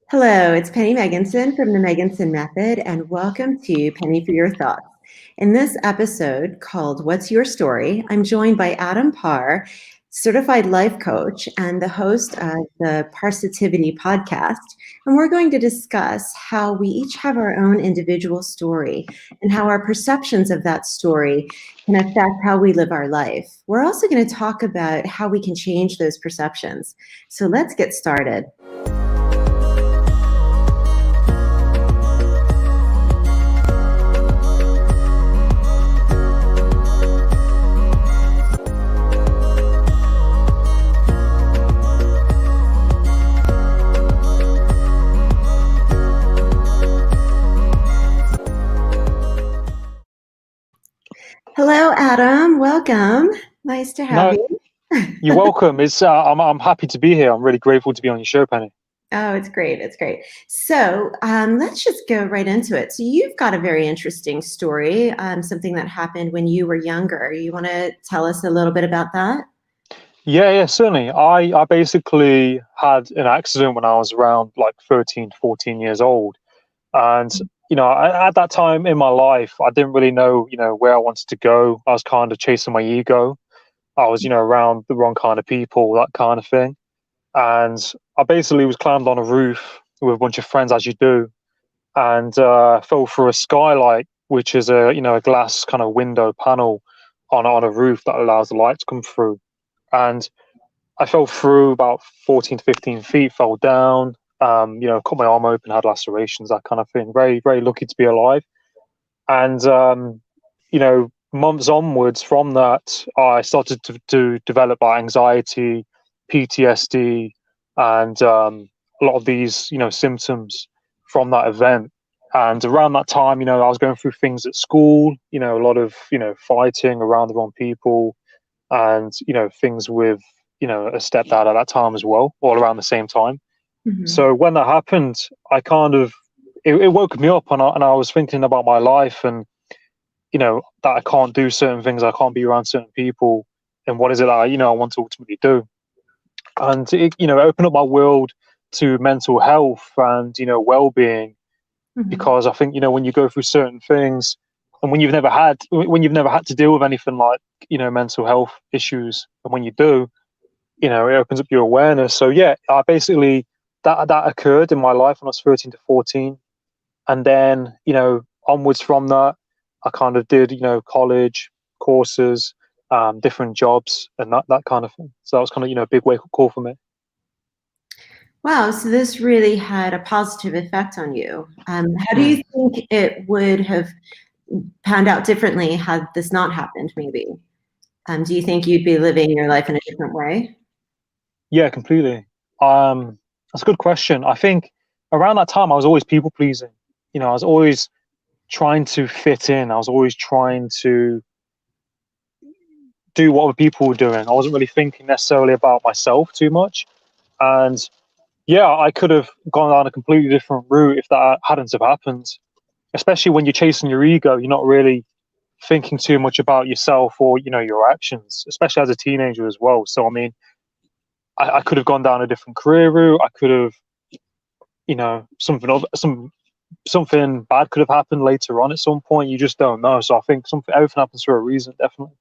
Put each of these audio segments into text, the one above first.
Hello, it's Penny Meganson from the Meganson Method, and welcome to Penny for Your Thoughts. In this episode called What's Your Story, I'm joined by Adam Parr, certified life coach and the host of the Parrsitivity podcast. And we're going to discuss how we each have our own individual story and how our perceptions of that story can affect how we live our life. We're also going to talk about how we can change those perceptions. So let's get started. Hello, Adam. Welcome. Nice to have you. You're welcome. I'm happy to be here. I'm really grateful to be on your show, Penny. Oh, it's great. It's great. So let's just go right into it. So you've got a very interesting story, something that happened when you were younger. You want to tell us a little bit about that? Yeah, certainly. I basically had an accident when I was around like 13, 14 years old. And, at that time in my life, I didn't really know, where I wanted to go. I was kind of chasing my ego. I was, around the wrong kind of people, that kind of thing. And I basically was climbed on a roof with a bunch of friends, as you do, and fell through a skylight, which is a glass kind of window panel on a roof that allows the light to come through. And I fell through about 14 to 15 feet, fell down, cut my arm open, had lacerations, that kind of thing. Very, very lucky to be alive. And, months onwards from that, I started to develop anxiety, PTSD, and a lot of these, symptoms from that event. And around that time, I was going through things at school, a lot of, fighting around the wrong people and, things with, a stepdad at that time as well, all around the same time. Mm-hmm. So when that happened, I kind of, it woke me up and I was thinking about my life and, that I can't do certain things, I can't be around certain people, and what is it that I want to ultimately do. And it, opened up my world to mental health and, well-being, Mm-hmm. because I think, when you go through certain things and when you've never had to deal with anything like, mental health issues, and when you do, it opens up your awareness. So yeah, I basically, that occurred in my life when I was 13 to 14. And then, onwards from that, I kind of did, college courses, different jobs and that kind of thing. So that was kind of, a big wake-up call for me. Wow, so this really had a positive effect on you. How do you think it would have panned out differently had this not happened, maybe? Do you think you'd be living your life in a different way? Yeah, completely. That's a good question. I think around that time, I was always people pleasing. I was always trying to fit in. I was always trying to do what other people were doing. I wasn't really thinking necessarily about myself too much. And yeah, I could have gone down a completely different route if that hadn't have happened. Especially when you're chasing your ego, you're not really thinking too much about yourself or, your actions, especially as a teenager as well. So, I mean, I could have gone down a different career route. I could have, something bad could have happened later on at some point. You just don't know. So I think everything happens for a reason, definitely.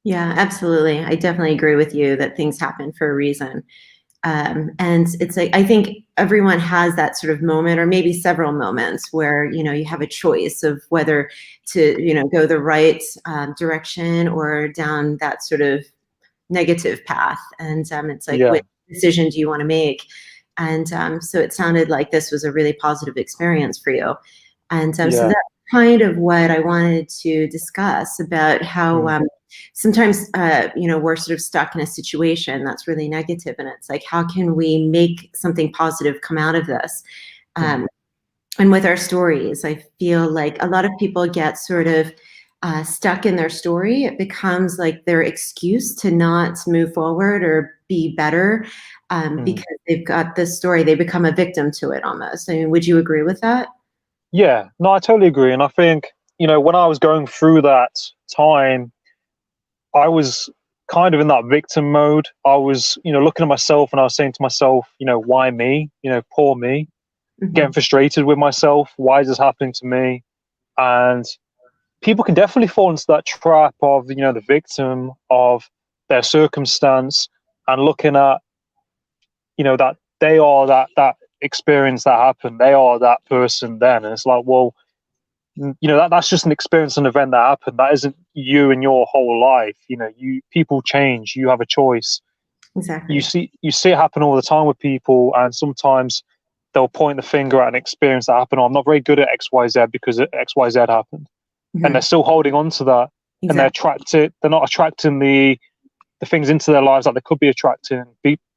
Yeah, absolutely. I definitely agree with you that things happen for a reason. And it's like, I think everyone has that sort of moment, or maybe several moments, where, you have a choice of whether to, go the right direction or down that sort of negative path. And it's like, Yeah. which decision do you want to make? And so it sounded like this was a really positive experience for you. And so that's kind of what I wanted to discuss about how sometimes, we're sort of stuck in a situation that's really negative, and it's like, how can we make something positive come out of this? And with our stories, I feel like a lot of people get sort of stuck in their story. It becomes like their excuse to not move forward or be better because they've got this story. They become a victim to it almost. I mean, would you agree with that? Yeah, no, I totally agree. And I think, when I was going through that time, I was kind of in that victim mode. I was, looking at myself and I was saying to myself, why me? Poor me. getting frustrated with myself. Why is this happening to me? And people can definitely fall into that trap of, the victim of their circumstance, and looking at, that they are that experience that happened. They are that person then. And it's like, well, that's just an experience, an event that happened. That isn't you and your whole life. People change. You have a choice. You Exactly. see it happen all the time with people, and sometimes they'll point the finger at an experience that happened. Oh, I'm not very good at XYZ because XYZ happened, and they're still holding on to that, and Exactly. they're not attracting the things into their lives that they could be attracting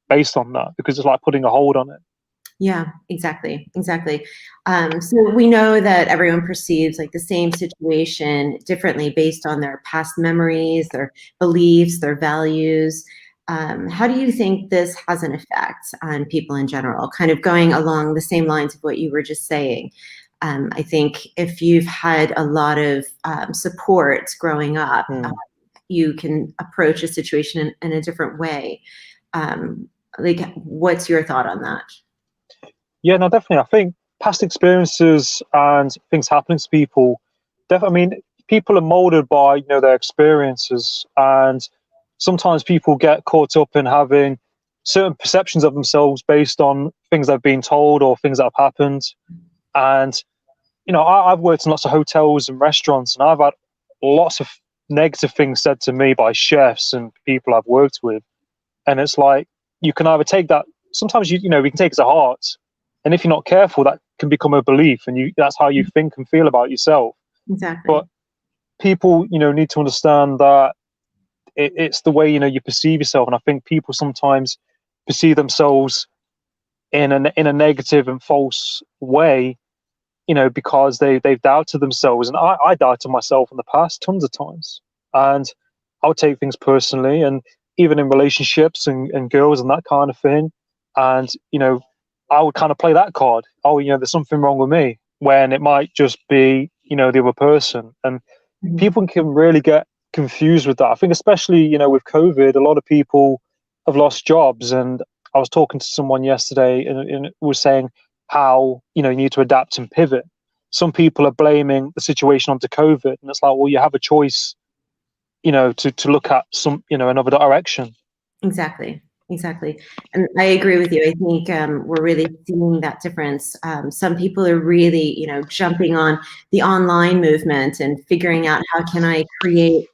based on that, because it's like putting a hold on it. Yeah, exactly. Exactly. So we know that everyone perceives like the same situation differently based on their past memories, their beliefs, their values. How do you think this has an effect on people in general? Kind of going along the same lines of what you were just saying. I think if you've had a lot of support growing up, you can approach a situation in a different way. Like, what's your thought on that? Yeah, no, definitely. I think past experiences and things happening to people, definitely. I mean, people are molded by their experiences, and sometimes people get caught up in having certain perceptions of themselves based on things they've been told or things that have happened. And I've worked in lots of hotels and restaurants, and I've had lots of negative things said to me by chefs and people I've worked with. And it's like, you can either take that. Sometimes we can take it to heart, and if you're not careful, that can become a belief, and that's how you think and feel about yourself. But Exactly. people, need to understand that it's the way you perceive yourself. And I think people sometimes perceive themselves in a negative and false way, because they've doubted themselves. And I doubted myself in the past tons of times, and I would take things personally, and even in relationships and girls and that kind of thing. And I would kind of play that card. Oh, there's something wrong with me, when it might just be the other person. And Mhm. people can really get confused with that. I think especially with COVID, a lot of people have lost jobs. And I was talking to someone yesterday, and it was saying how you need to adapt and pivot. Some people are blaming the situation onto COVID, and it's like, well, you have a choice, to look at some another direction. Exactly. Exactly. And I agree with you. I think we're really seeing that difference. Some people are really, jumping on the online movement and figuring out how can I create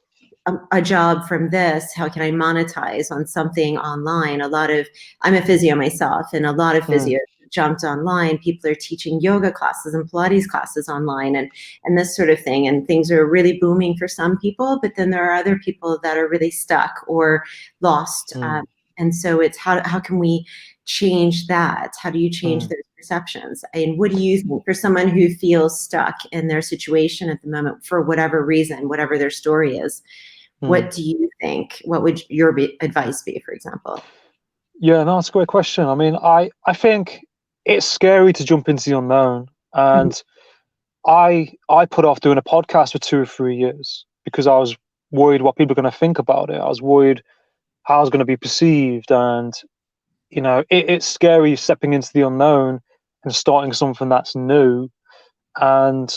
a job from this? How can I monetize on something online? I'm a physio myself, and a lot of Mm, physios jumped online. People are teaching yoga classes and Pilates classes online, and this sort of thing. And things are really booming for some people, but then there are other people that are really stuck or lost. mm, And so it's how can we change that? How do you change mm, those perceptions? And what do you think for someone who feels stuck in their situation at the moment for whatever reason, whatever their story is? mm. What do you think? What would your advice be, for example? Yeah, no, that's a great question. I mean, I think it's scary to jump into the unknown. Mhm. And I put off doing a podcast for 2 or 3 years because I was worried what people are going to think about it. I was worried how I was going to be perceived. And it's scary stepping into the unknown and starting something that's new. And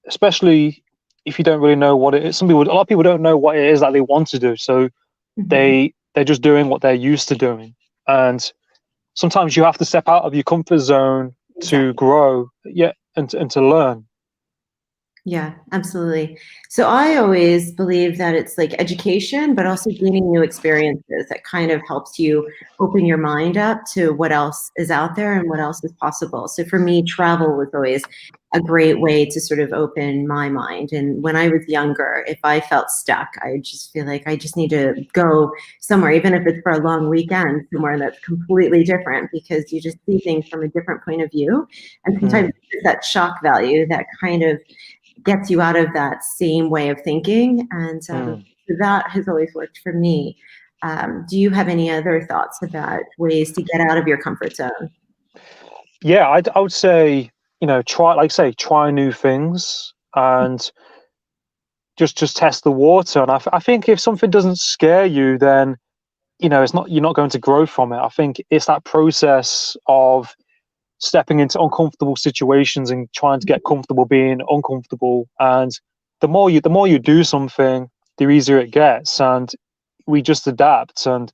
especially if you don't really know what it is. A lot of people don't know what it is that they want to do, so Mhm. they're just doing what they're used to doing. And sometimes you have to step out of your comfort zone to Exactly. grow, yeah, and to learn. Yeah, absolutely. So I always believe that it's like education, but also gaining new experiences that kind of helps you open your mind up to what else is out there and what else is possible. So for me, travel was always a great way to sort of open my mind. And when I was younger, if I felt stuck, I would just feel like I just need to go somewhere, even if it's for a long weekend, somewhere that's completely different because you just see things from a different point of view. And sometimes Mm, it's that shock value that kind of gets you out of that same way of thinking. And mm. so that has always worked for me. Do you have any other thoughts about ways to get out of your comfort zone? Yeah, I would say try new things, and just test the water. And I think if something doesn't scare you, then it's not you're not going to grow from it. I think it's that process of stepping into uncomfortable situations and trying to get comfortable being uncomfortable. And the more you do something, the easier it gets, and we just adapt. And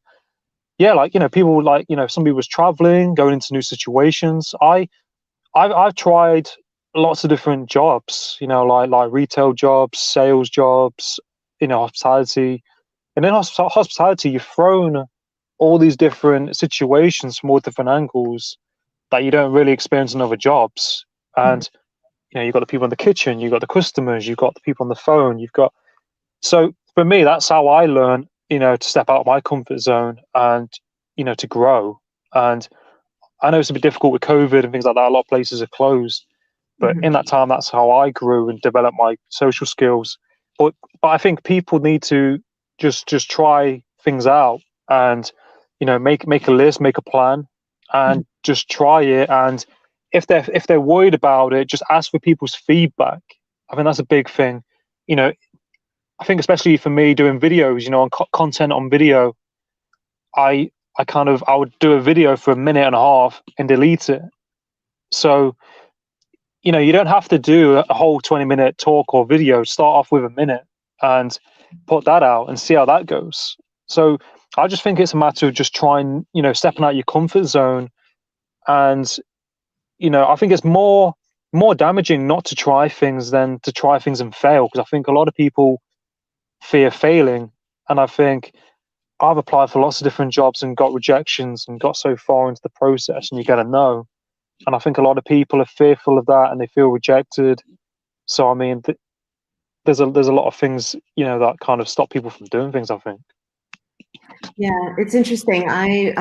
yeah, like, people, like, somebody was traveling, going into new situations. I've tried lots of different jobs, like retail jobs, sales jobs, hospitality. And in hospitality, you're thrown all these different situations from all different angles that you don't really experience in other jobs. And you've got the people in the kitchen, you've got the customers, you've got the people on the phone, so for me, that's how I learn, to step out of my comfort zone and, to grow. And I know it's a bit difficult with COVID and things like that. A lot of places are closed, but in that time, that's how I grew and developed my social skills. But I think people need to just try things out and, make a list, make a plan, and just try it. And if they're worried about it, just ask for people's feedback. I think that's a big thing. I think especially for me doing videos, on content on video, I would do a video for a minute and a half and delete it. So, you don't have to do a whole 20-minute talk or video. Start off with a minute and put that out and see how that goes. So I just think it's a matter of just trying, stepping out your comfort zone. And, I think it's more damaging not to try things than to try things and fail. Because I think a lot of people fear failing. And I think I've applied for lots of different jobs and got rejections and got so far into the process and you get a no. And I think a lot of people are fearful of that and they feel rejected. So, I mean, there's a lot of things, that kind of stop people from doing things, I think. Yeah, it's interesting. I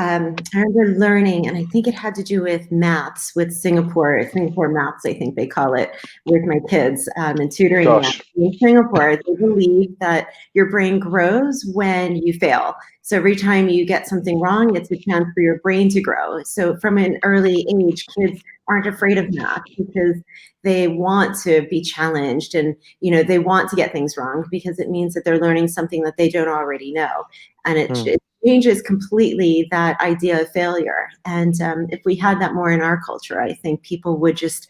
remember learning, and I think it had to do with maths, with Singapore maths, I think they call it, with my kids and tutoring them. In Singapore, they believe that your brain grows when you fail. So every time you get something wrong, it's a chance for your brain to grow. So from an early age, kids aren't afraid of math because they want to be challenged and, they want to get things wrong because it means that they're learning something that they don't already know. And it changes completely that idea of failure. And if we had that more in our culture, I think people would just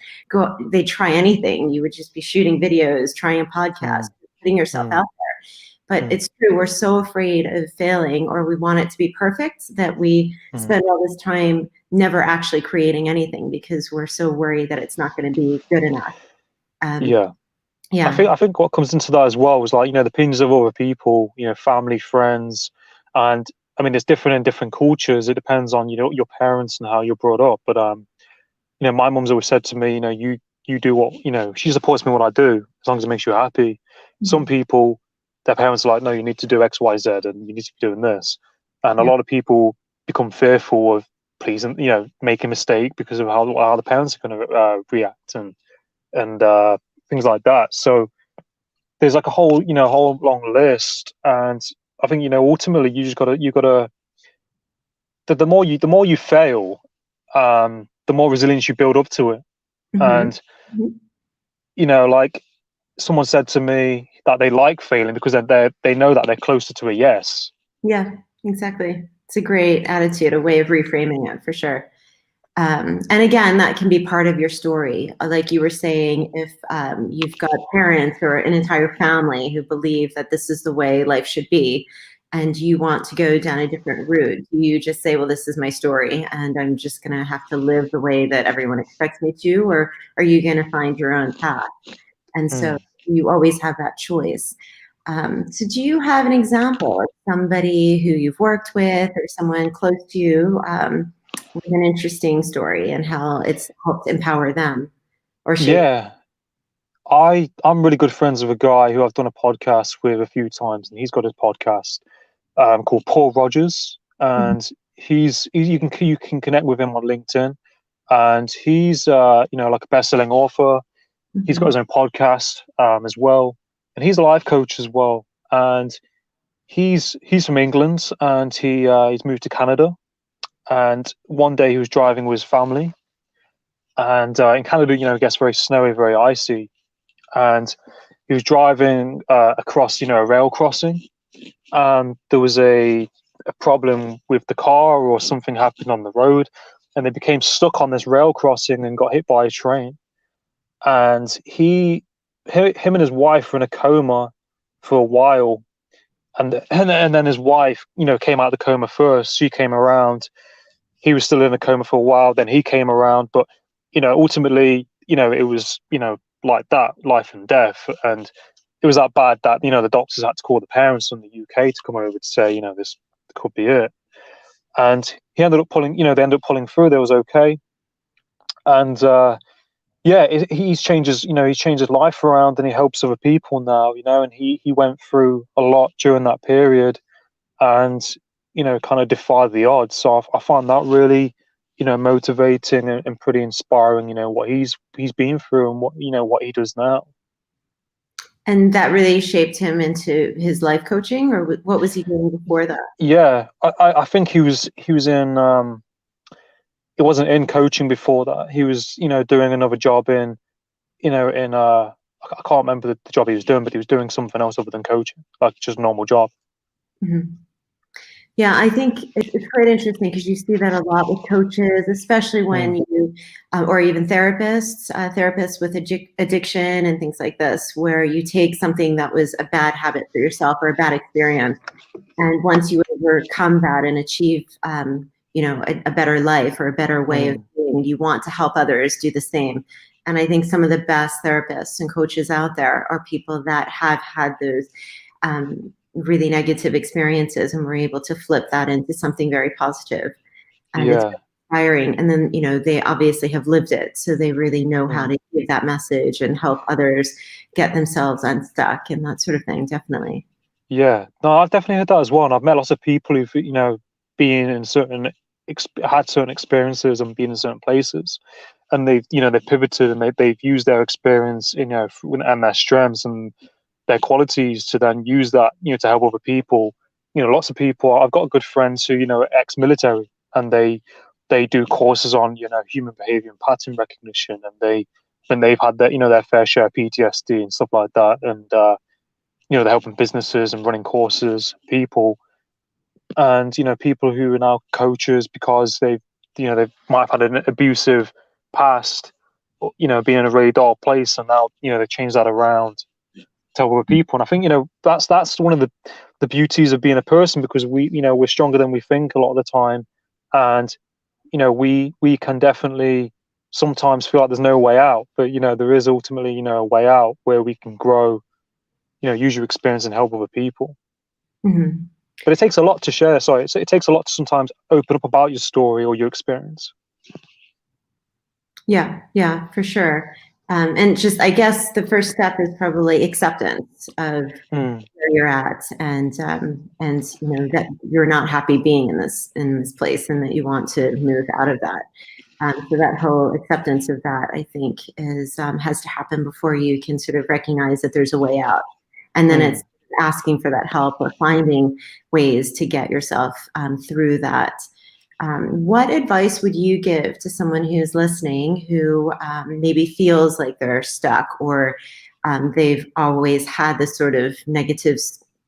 they'd try anything. You would just be shooting videos, trying a podcast, putting yourself out there. But it's true, we're so afraid of failing, or we want it to be perfect, that we spend all this time never actually creating anything because we're so worried that it's not going to be good enough. Yeah. I think what comes into that as well is, like, the opinions of other people, family, friends. And I mean, it's different in different cultures. It depends on, your parents and how you're brought up. But, my mum's always said to me, you do what, she supports me in what I do, as long as it makes you happy. Some people, their parents are like, no, you need to do X, Y, Z, and you need to be doing this. And a lot of people become fearful of pleasing, making a mistake because of how the parents are going to react and things like that. So there's like a whole long list. And I think, ultimately you gotta, the more you fail, the more resilience you build up to it. And, like someone said to me that they like failing because they know that they're closer to a yes. Yeah, exactly. It's a great attitude, a way of reframing it, for sure. And again, that can be part of your story. Like you were saying, if you've got parents or an entire family who believe that this is the way life should be, and you want to go down a different route, you just say, well, this is my story, and I'm just going to have to live the way that everyone expects me to, or are you going to find your own path? And so you always have that choice. So do you have an example of somebody who you've worked with or someone close to you with an interesting story and how it's helped empower them or shape? Yeah. I'm really good friends with a guy who I've done a podcast with a few times, and he's got his podcast called Paul Rogers, and you can connect with him on LinkedIn, and he's like a best-selling author. He's got his own podcast as well, and he's a life coach as well. And he's from England, and he's moved to Canada. And one day he was driving with his family, and in Canada, it gets very snowy, very icy. And he was driving across, a rail crossing. There was a problem with the car, or something happened on the road, and they became stuck on this rail crossing and got hit by a train. And him and his wife were in a coma for a while, and then his wife, came out of the coma first. She came around. He was still in a coma for a while. Then he came around, but ultimately, it was like that, life and death. And it was that bad that the doctors had to call the parents from the UK to come over to say, this could be it. And he ended up pulling. They ended up pulling through. They was okay. And he's changed his life around, and he helps other people now. And he went through a lot during that period, and kind of defied the odds. So I find that really motivating and pretty inspiring. What he's been through and what he does now. And that really shaped him into his life coaching, or what was he doing before that? Yeah, I think he was in it wasn't in coaching before that. He was doing another job in I can't remember the job he was doing, but he was doing something else other than coaching, like just a normal job. Mm-hmm. Yeah, I think it's quite interesting because you see that a lot with coaches, especially when you, or even therapists with addiction and things like this, where you take something that was a bad habit for yourself or a bad experience, and once you overcome that and achieve, a better life or a better way of being, you want to help others do the same. And I think some of the best therapists and coaches out there are people that have had those really negative experiences and were able to flip that into something very positive. And it's inspiring. And then, they obviously have lived it. So they really know how to give that message and help others get themselves unstuck and that sort of thing. Definitely. Yeah, no, I've definitely heard that as well. And I've met lots of people who've, been in had certain experiences and been in certain places, and they've pivoted and they've used their experience, and their strengths and their qualities to then use that, to help other people. Lots of people. I've got good friends who, are ex-military, and they do courses on, human behavior and pattern recognition, and they've had their fair share of PTSD and stuff like that, and they're helping businesses and running courses, people, and people who are now coaches because they might have had an abusive past, being in a really dark place, and now they change that around to other people. And I think that's one of the beauties of being a person, because we're stronger than we think a lot of the time, and we can definitely sometimes feel like there's no way out, but there is ultimately a way out where we can grow, use your experience and help other people. Mm-hmm. But it takes a lot to share. Sorry, it takes a lot to sometimes open up about your story or your experience. Yeah, for sure. And just, I guess the first step is probably acceptance of where you're at, and that you're not happy being in this place, and that you want to move out of that. So that whole acceptance of that, I think, is has to happen before you can sort of recognize that there's a way out, and then it's asking for that help or finding ways to get yourself through that. What advice would you give to someone who's listening who maybe feels like they're stuck, or they've always had this sort of negative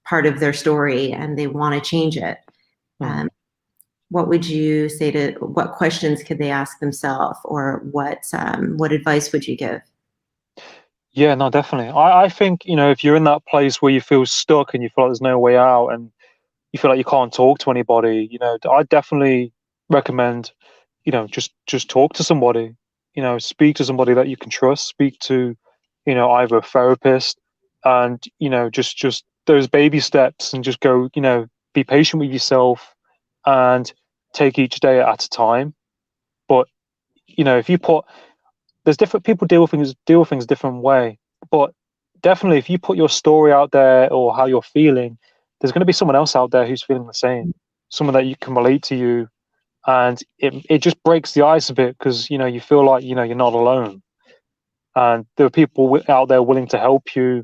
part of their story and they want to change it? What would you say what questions could they ask themselves, or what advice would you give? Yeah, no, definitely. I think, if you're in that place where you feel stuck and you feel like there's no way out, and you feel like you can't talk to anybody, I definitely recommend, just talk to somebody, speak to somebody that you can trust, speak to, either a therapist, and, just those baby steps, and just go, be patient with yourself and take each day at a time. But, if you there's different people deal with things different way, but definitely if you put your story out there or how you're feeling, there's going to be someone else out there who's feeling the same, someone that you can relate to you, and it just breaks the ice a bit, because you feel like you're not alone, and there are people out there willing to help you.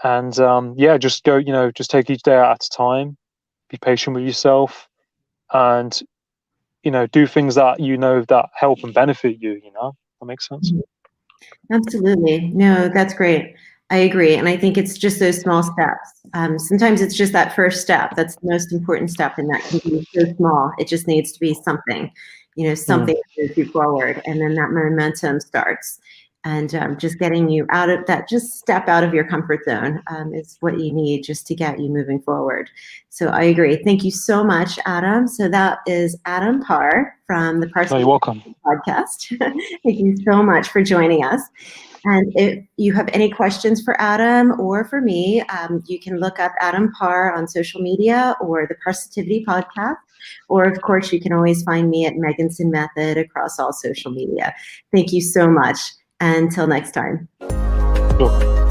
And just go, just take each day at a time, be patient with yourself, and do things that that help and benefit you. That makes sense. Absolutely. No, that's great. I agree. And I think it's just those small steps. Sometimes it's just that first step. That's the most important step. And that can be so small. It just needs to be something, something that moves you forward. And then that momentum starts. And just getting you out of that, just step out of your comfort zone is what you need just to get you moving forward. So I agree. Thank you so much, Adam. So that is Adam Parr from the No, you're welcome. podcast. Thank you so much for joining us. And if you have any questions for Adam or for me, you can look up Adam Parr on social media or the Parrsitivity podcast. Or, of course, you can always find me at Meganson Method across all social media. Thank you so much. Until next time. Sure.